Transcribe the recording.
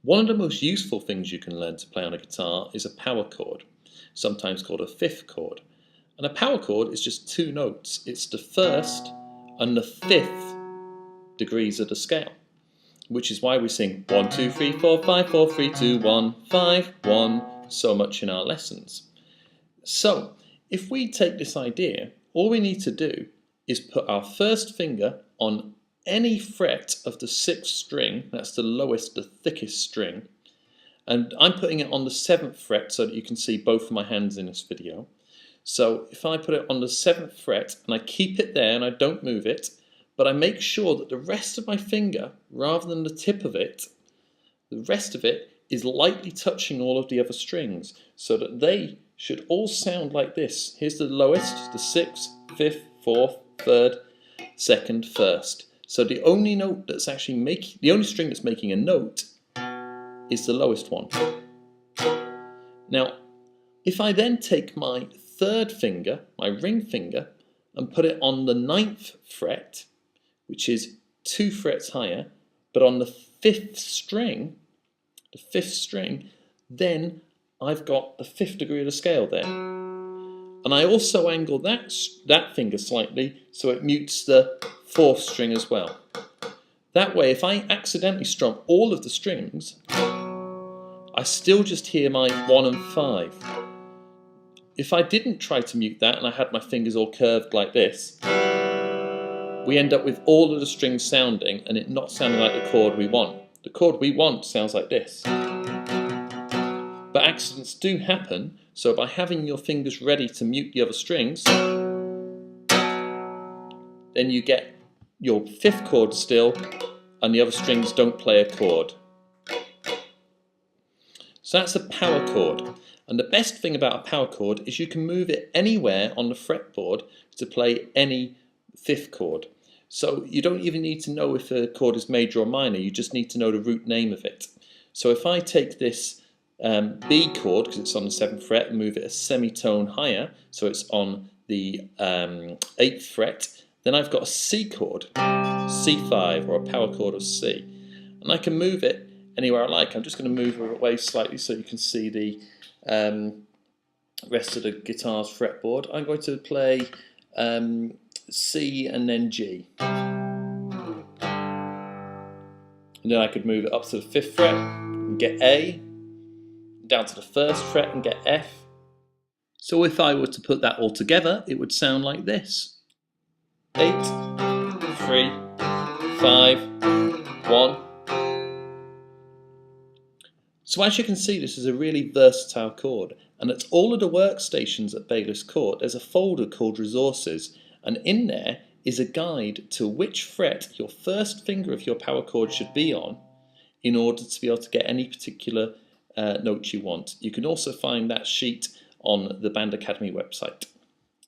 One of the most useful things you can learn to play on a guitar is a power chord, sometimes called a fifth chord. And a power chord is just two notes. It's the first and the fifth degrees of the scale, which is why we sing 1, 2, 3, 4, 5, 4, 3, 2, 1, 5, 1 so much in our lessons. So if we take this idea, all we need to do is put our first finger on any fret of the 6th string, that's the lowest, the thickest string, and I'm putting it on the 7th fret so that you can see both of my hands in this video. So if I put it on the 7th fret and I keep it there and I don't move it, but I make sure that the rest of my finger, rather than the tip of it, the rest of it is lightly touching all of the other strings so that they should all sound like this. Here's the lowest, the 6th, 5th, 4th, 3rd, 2nd, 1st. So the only note that's actually the only string that's making a note is the lowest one. Now, if I then take my 3rd finger, my ring finger, and put it on the 9th fret, which is 2 frets higher, but on the 5th string, then I've got the 5th degree of the scale there. And I also angle that finger slightly so it mutes the 4th string as well. That way, if I accidentally strum all of the strings, I still just hear my 1 and 5. If I didn't try to mute that and I had my fingers all curved like this, we end up with all of the strings sounding and it not sounding like the chord we want. The chord we want sounds like this. But accidents do happen, so by having your fingers ready to mute the other strings, then you get your 5th chord still and the other strings don't play a chord. So that's a power chord. And the best thing about a power chord is you can move it anywhere on the fretboard to play any 5th chord. So you don't even need to know if a chord is major or minor, you just need to know the root name of it. So if I take this B chord, because it's on the 7th fret, and move it a semitone higher, so it's on the 8th fret, then I've got a C chord, C5, or a power chord of C. And I can move it anywhere I like. I'm just going to move it away slightly so you can see the rest of the guitar's fretboard. I'm going to play C and then G. And then I could move it up to the 5th fret and get A, down to the 1st fret and get F. So if I were to put that all together, it would sound like this. 8, 3, 5, 1. So as you can see, this is a really versatile chord, and at all of the workstations at Bayless Court there's a folder called Resources, and in there is a guide to which fret your first finger of your power chord should be on in order to be able to get any particular note you want. You can also find that sheet on the Band Academy website.